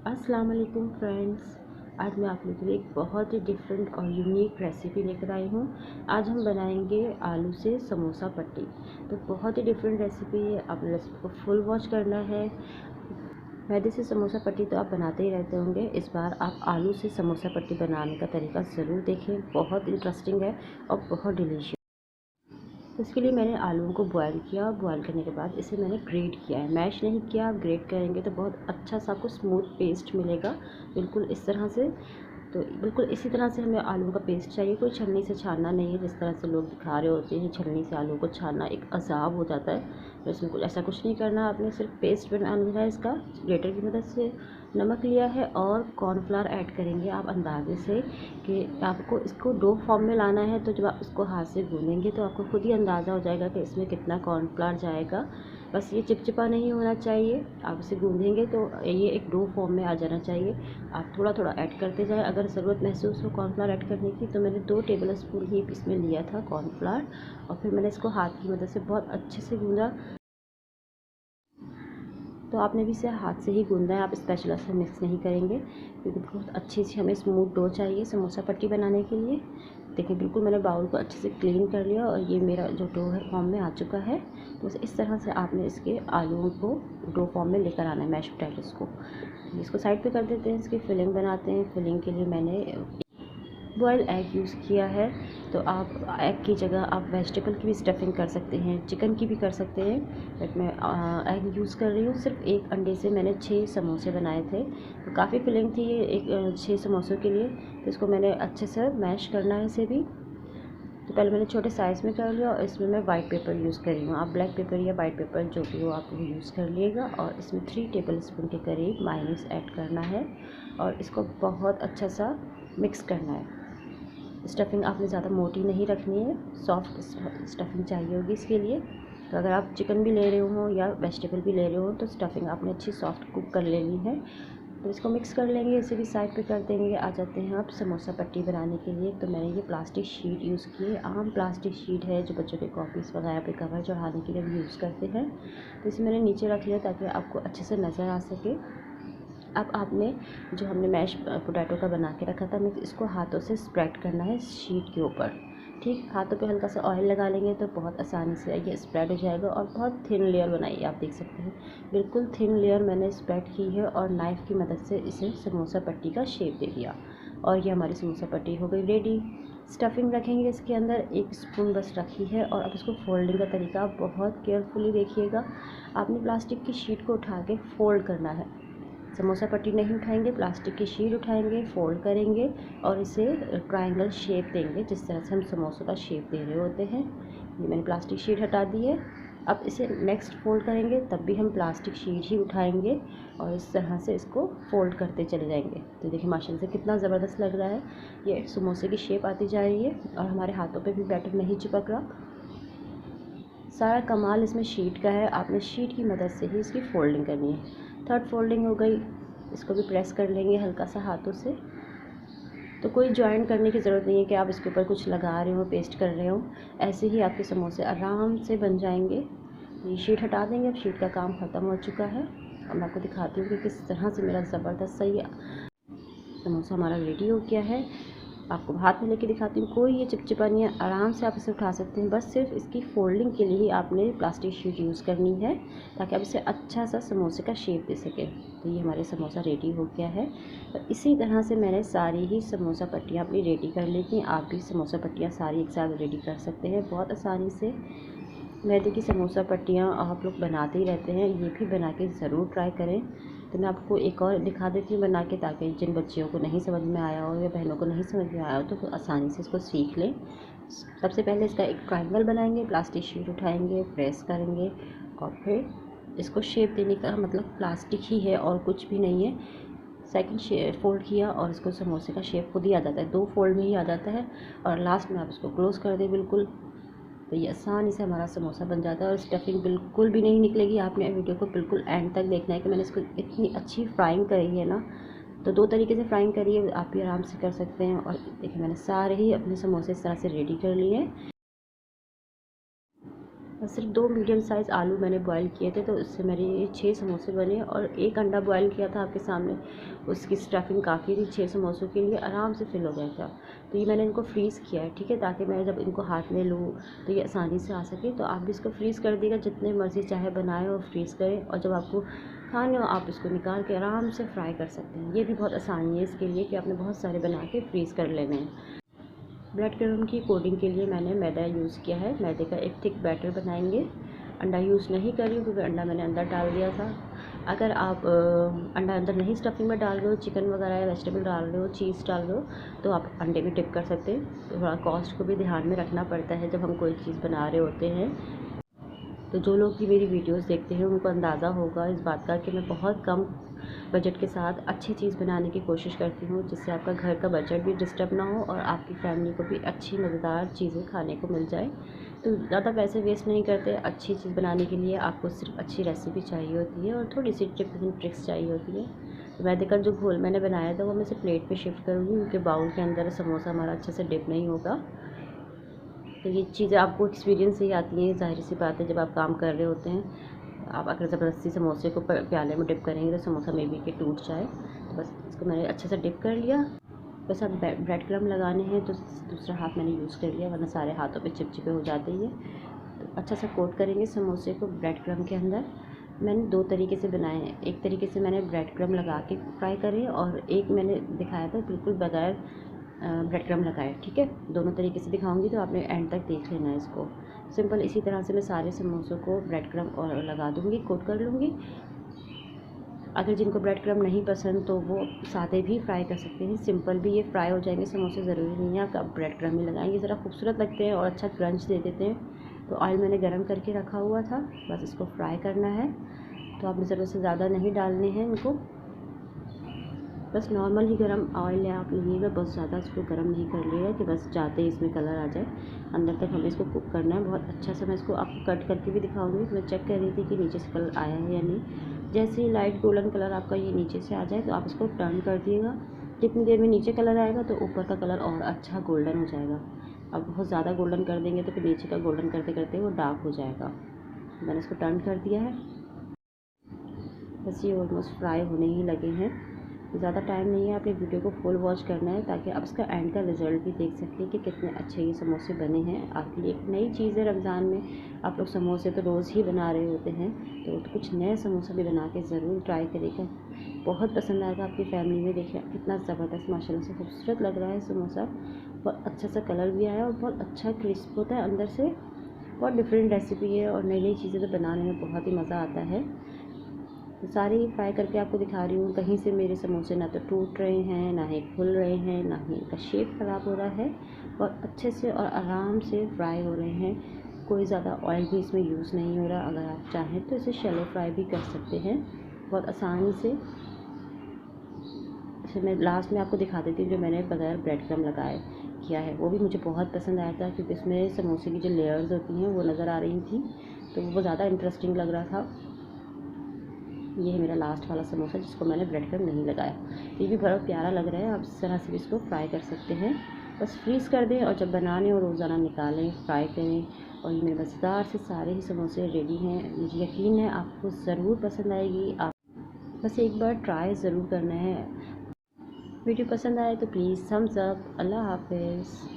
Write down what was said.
अस्सलाम वालेकुम फ्रेंड्स। आज मैं आप लोगों के लिए एक बहुत ही डिफरेंट और यूनिक रेसिपी लेकर आई हूँ। आज हम बनाएंगे आलू से समोसा पट्टी। तो बहुत ही डिफरेंट रेसिपी है, आप रेसिपी को फुल वॉच करना है। मैदे से समोसा पट्टी तो आप बनाते ही रहते होंगे, इस बार आप आलू से समोसा पट्टी बनाने का तरीका ज़रूर देखें। बहुत इंटरेस्टिंग है और बहुत डिलीशियस। तो इसके लिए मैंने आलूओं को बॉयल किया। बॉयल करने के बाद इसे मैंने ग्रेट किया है, मैश नहीं किया। ग्रेट करेंगे तो बहुत अच्छा सा आपको स्मूथ पेस्ट मिलेगा, बिल्कुल इस तरह से। तो बिल्कुल इसी तरह से हमें आलू का पेस्ट चाहिए, कोई छलनी से छानना नहीं है। जिस तरह से लोग दिखा रहे होते हैं छलनी से आलू को छानना एक अजाब हो जाता है, तो इसमें कुछ ऐसा कुछ नहीं करना। आपने सिर्फ पेस्ट बनाना है इसका। ग्रेटर की मदद से नमक लिया है और कॉर्नफ्लावर ऐड करेंगे आप अंदाजे से कि आपको इसको डो फॉर्म में लाना है। तो जब आप इसको हाथ से गूँधेंगे तो आपको खुद ही अंदाज़ा हो जाएगा कि इसमें कितना कॉर्नफ्लावर जाएगा। बस ये चिपचिपा नहीं होना चाहिए। आप इसे गूँधेंगे तो ये एक डो फॉर्म में आ जाना चाहिए। आप थोड़ा थोड़ा ऐड करते जाएं। अगर ज़रूरत महसूस हो कॉर्नफ्लावर ऐड करने की तो मैंने 2 टेबल स्पून ही इसमें लिया था कॉर्नफ्लावर, और फिर मैंने इसको हाथ की मदद से बहुत अच्छे से गूँधा। तो आपने भी इसे हाथ से ही गूँधना है, आप स्पैचुला से मिक्स नहीं करेंगे, क्योंकि बहुत अच्छी सी हमें स्मूथ डो चाहिए समोसा पट्टी बनाने के लिए। देखिए बिल्कुल मैंने बाउल को अच्छे से क्लीन कर लिया और ये मेरा जो डो है फॉर्म में आ चुका है। तो इस तरह से आपने इसके आलूओं को डो फॉर्म में लेकर आना है, मैश पोटैटोज़ को। इसको साइड पे कर देते हैं, इसकी फिलिंग बनाते हैं। फिलिंग के लिए मैंने बॉयल एग यूज़ किया है। तो आप एग की जगह आप वेजिटेबल की भी स्टफिंग कर सकते हैं, चिकन की भी कर सकते हैं, बट मैं एग यूज़ कर रही हूँ। सिर्फ एक अंडे से मैंने 6 समोसे बनाए थे, तो काफ़ी फिलिंग थी ये एक 6 समोसों के लिए। तो इसको मैंने अच्छे से मैश करना है इसे भी। तो पहले मैंने छोटे साइज़ में कर लिया और इसमें मैं वाइट पेपर यूज़ कर रही हूँ। आप ब्लैक पेपर या वाइट पेपर जो भी हो आप वो यूज़ कर लीजिएगा। और इसमें 3 टेबल स्पून के करीब मायोनीज़ ऐड करना है और इसको बहुत अच्छा सा मिक्स करना है। स्टफिंग आपने ज़्यादा मोटी नहीं रखनी है, सॉफ्ट स्टफिंग चाहिए होगी इसके लिए। तो अगर आप चिकन भी ले रहे हो या वेजिटेबल भी ले रहे हो तो स्टफिंग आपने अच्छी सॉफ्ट कुक कर लेनी है। तो इसको मिक्स कर लेंगे, इसे भी साइड पे कर देंगे। आ जाते हैं आप समोसा पट्टी बनाने के लिए। तो मैंने ये प्लास्टिक शीट यूज़ की है, आम प्लास्टिक शीट है जो बच्चों के कॉपीज़ वगैरह पे कवर चढ़ाने के लिए भी यूज़ करते हैं। तो इसे मैंने नीचे रख लिया ताकि आपको अच्छे से नज़र आ सके। अब आपने जो हमने मैश पोटैटो का बना के रखा था मिक्स, इसको हाथों से स्प्रेड करना है शीट के ऊपर। ठीक, हाथों पे हल्का सा ऑयल लगा लेंगे तो बहुत आसानी से ये स्प्रेड हो जाएगा। और बहुत थिन लेयर बनाइए, आप देख सकते हैं बिल्कुल थिन लेयर मैंने स्प्रेड की है और नाइफ़ की मदद से इसे समोसा पट्टी का शेप दे दिया। और ये हमारी समोसा पट्टी हो गई रेडी। स्टफिंग रखेंगे इसके अंदर, 1 स्पून बस रखी है। और अब इसको फोल्डिंग का तरीका आप बहुत केयरफुली देखिएगा। आपने प्लास्टिक की शीट को उठा के फोल्ड करना है। समोसा पट्टी नहीं उठाएंगे, प्लास्टिक की शीट उठाएंगे, फोल्ड करेंगे और इसे ट्रायंगल शेप देंगे, जिस तरह से हम समोसों का शेप दे रहे होते हैं। ये मैंने प्लास्टिक शीट हटा दी है। अब इसे नेक्स्ट फोल्ड करेंगे, तब भी हम प्लास्टिक शीट ही उठाएंगे और इस तरह से इसको फोल्ड करते चले जाएंगे। तो देखिए माशाल्लाह से कितना ज़बरदस्त लग रहा है, ये समोसे की शेप आती जा रही है और हमारे हाथों पे भी बैटर नहीं चिपक रहा। सारा कमाल इसमें शीट का है, आपने शीट की मदद से ही इसकी फोल्डिंग करनी है। थर्ड फोल्डिंग हो गई, इसको भी प्रेस कर लेंगे हल्का सा हाथों से। तो कोई जॉइन करने की ज़रूरत नहीं है कि आप इसके ऊपर कुछ लगा रहे हो, पेस्ट कर रहे हो। ऐसे ही आपके समोसे आराम से बन जाएंगे। ये शीट हटा देंगे, अब शीट का काम ख़त्म हो चुका है और मैं आपको दिखाती हूँ कि किस तरह से मेरा ज़बरदस्त सही समोसा हमारा रेडी हो गया है। आपको हाथ में लेके दिखाती हूँ, कोई ये चिपचिपा नहीं है, आराम से आप इसे उठा सकते हैं। बस सिर्फ इसकी फोल्डिंग के लिए ही आपने प्लास्टिक शीट यूज़ करनी है ताकि आप इसे अच्छा सा समोसे का शेप दे सकें। तो ये हमारे समोसा रेडी हो गया है। तो इसी तरह से मैंने सारी ही समोसा पट्टियाँ अपनी रेडी कर ली थी। आप भी समोसा पट्टियाँ सारी एक साथ रेडी कर सकते हैं बहुत आसानी से। मैदे की समोसा पट्टियाँ आप लोग बनाते ही रहते हैं, ये भी बना के ज़रूर ट्राई करें। तो मैं आपको एक और दिखा देती हूँ बना के, ताकि जिन बच्चियों को नहीं समझ में आया हो या बहनों को नहीं समझ में आया हो तो आसानी से इसको सीख लें। सबसे पहले इसका एक ट्रायंगल बनाएंगे, प्लास्टिक शीट उठाएंगे, प्रेस करेंगे और फिर इसको शेप देने का मतलब प्लास्टिक ही है और कुछ भी नहीं है। सेकंड फोल्ड किया और इसको समोसे का शेप खुद ही आ जाता है, 2 फोल्ड में ही आ जाता है। और लास्ट में आप इसको क्लोज़ कर दें बिल्कुल। तो ये आसानी से हमारा समोसा बन जाता है और स्टफिंग बिल्कुल भी नहीं निकलेगी। आपने वीडियो को बिल्कुल एंड तक देखना है कि मैंने इसको इतनी अच्छी फ्राइंग करी है ना। तो 2 तरीके से फ्राइंग करी है, आप भी आराम से कर सकते हैं। और देखिए मैंने सारे ही अपने समोसे इस तरह से रेडी कर लिए हैं। सिर्फ 2 मीडियम साइज़ आलू मैंने बॉयल किए थे, तो उससे मेरे 6 समोसे बने। और 1 अंडा बॉयल किया था आपके सामने, उसकी स्टफिंग काफ़ी थी, 6 समोसों के लिए आराम से फिल हो गया था। तो ये मैंने इनको फ्रीज़ किया है, ठीक है, ताकि मैं जब इनको हाथ में लूँ तो ये आसानी से आ सके। तो आप भी इसको फ्रीज़ कर दीजिएगा, जितने मर्ज़ी चाहे बनाएं और फ्रीज़ करें, और जब आपको खाने हो आप इसको निकाल के आराम से फ्राई कर सकते हैं। ये भी बहुत आसानी है इसके लिए कि आपने बहुत सारे बना के फ्रीज़ कर लेने हैं। ब्रेड क्रम्ब की कोटिंग के लिए मैंने मैदा यूज़ किया है। मैदे का एक थिक बैटर बनाएंगे। अंडा यूज़ नहीं कर रही हूँ क्योंकि अंडा मैंने अंदर डाल दिया था। अगर आप अंडा अंदर नहीं स्टफिंग में डाल रहे हो, चिकन वगैरह या वेजिटेबल डाल रहे हो, चीज़ डाल रहे हो, तो आप अंडे में डिप कर सकते हैं। तो थोड़ा कॉस्ट को भी ध्यान में रखना पड़ता है जब हम कोई चीज़ बना रहे होते हैं। तो जो लोग भी मेरी वीडियोस देखते हैं उनको अंदाज़ा होगा इस बात का कि मैं बहुत कम बजट के साथ अच्छी चीज़ बनाने की कोशिश करती हूँ, जिससे आपका घर का बजट भी डिस्टर्ब ना हो और आपकी फैमिली को भी अच्छी मज़ेदार चीज़ें खाने को मिल जाए। तो ज़्यादा पैसे वेस्ट नहीं करते। अच्छी चीज़ बनाने के लिए आपको सिर्फ अच्छी रेसिपी चाहिए होती है और थोड़ी सी टिप्स एंड ट्रिक्स चाहिए होती है। तो मैदे का जो घोल मैंने बनाया था वो मैं इसे प्लेट पे शिफ्ट करूँगी, क्योंकि बाउल के अंदर समोसा हमारा अच्छे से डिप नहीं होगा। तो ये चीज़ें आपको एक्सपीरियंस से ही आती हैं, ज़ाहिर सी बात है। जब आप काम कर रहे होते हैं, आप अगर ज़बरदस्ती समोसे को प्याले में डिप करेंगे तो समोसा मे बी के टूट जाए। तो बस इसको मैंने अच्छे से डिप कर लिया। बस अब ब्रेड क्रम्ब लगाने हैं तो दूसरा हाथ मैंने यूज़ कर लिया, वरना सारे हाथों पे चिपचिपे हो जाते हैं। तो अच्छा सा कोट करेंगे समोसे को ब्रेड क्रम्ब के अंदर। मैंने 2 तरीके से बनाए हैं। एक तरीके से मैंने ब्रेड क्रम्ब लगा के फ्राई करे, और एक मैंने दिखाया था बिल्कुल बगैर ब्रेड क्रम्ब लगाए, ठीक है। दोनों तरीके से दिखाऊंगी तो आपने एंड तक देख लेना है इसको। सिंपल इसी तरह से मैं सारे समोसों को ब्रेड क्रम्ब और लगा दूँगी, कोट कर लूँगी। अगर जिनको ब्रेड क्रम्ब नहीं पसंद तो वो सादे भी फ्राई कर सकते हैं, सिंपल भी ये फ्राई हो जाएंगे समोसे। ज़रूरी नहीं है आप ब्रेड क्रम्ब ही लगाएंगे, ज़रा खूबसूरत लगते हैं और अच्छा क्रंच दे देते हैं। तो ऑयल मैंने गर्म करके रखा हुआ था, बस इसको फ्राई करना है। तो आपने ज़रूरत से ज़्यादा नहीं डालने हैं इनको, बस नॉर्मल ही गरम ऑयल है आप लीजिएगा, बहुत ज़्यादा इसको गरम नहीं कर लिएगा कि बस जाते ही इसमें कलर आ जाए। अंदर तक हमें इसको कुक करना है बहुत अच्छा सा। मैं इसको आपको कट करके भी दिखाऊंगी। मैं चेक कर रही थी कि नीचे से कलर आया है या नहीं। जैसे ही लाइट गोल्डन कलर आपका ये नीचे से आ जाए तो आप इसको टर्न कर दिएगा। जितनी देर में नीचे कलर आएगा तो ऊपर का कलर और अच्छा गोल्डन हो जाएगा। अब बहुत ज़्यादा गोल्डन कर देंगे तो फिर नीचे का गोल्डन करते करते वो डार्क हो जाएगा। मैंने इसको टर्न कर दिया है। बस ये ऑलमोस्ट फ्राई होने ही लगे हैं, ज़्यादा टाइम नहीं है। आपने वीडियो को फुल वॉच करना है ताकि आप इसका एंड का रिज़ल्ट भी देख सकें कि कितने अच्छे ये समोसे बने हैं। आपके लिए एक नई चीज़ है, रमज़ान में आप लोग समोसे तो रोज़ ही बना रहे होते हैं, तो कुछ नया समोसा भी बना के ज़रूर ट्राई करिएगा। बहुत पसंद आएगा आपकी फैमिली में। देखिए कितना ज़बरदस्त माशाल्लाह से खूबसूरत लग रहा है समोसा, बहुत अच्छा सा कलर भी आया और बहुत अच्छा क्रिस्प होता है अंदर से। बहुत डिफरेंट रेसिपी है और नई नई चीज़ें तो बनाने में बहुत ही मज़ा आता है। तो सारे ही फ्राई करके आपको दिखा रही हूँ। कहीं से मेरे समोसे ना तो टूट रहे हैं, ना ही फूल रहे हैं, ना ही इनका शेप ख़राब हो रहा है। और अच्छे से और आराम से फ्राई हो रहे हैं। कोई ज़्यादा ऑयल भी इसमें यूज़ नहीं हो रहा। अगर आप चाहें तो इसे शैलो फ्राई भी कर सकते हैं बहुत आसानी से। फिर मैं लास्ट में आपको दिखा देती हूँ जो मैंने बगैर ब्रेड क्रम्ब लगाए किया है। वो भी मुझे बहुत पसंद आया था क्योंकि इसमें समोसे की जो लेयर्स होती हैं वो नज़र आ रही थी, तो वो ज़्यादा इंटरेस्टिंग लग रहा था। ये है मेरा लास्ट वाला समोसा जिसको मैंने ब्रेड क्रम्ब नहीं लगाया। ये भी बड़ा प्यारा लग रहा है। आप इस तरह से भी इसको फ्राई कर सकते हैं। बस फ्रीज़ कर दें और जब बनाने और रोज़ाना निकालें, फ्राई करें। और ये मेरे मज़ेदार से सारे ही समोसे रेडी हैं। मुझे यकीन है आपको ज़रूर पसंद आएगी। आप बस एक बार ट्राई ज़रूर करना है। वीडियो पसंद आए तो प्लीज़ थम्स अप। अल्लाह हाफ़िज़।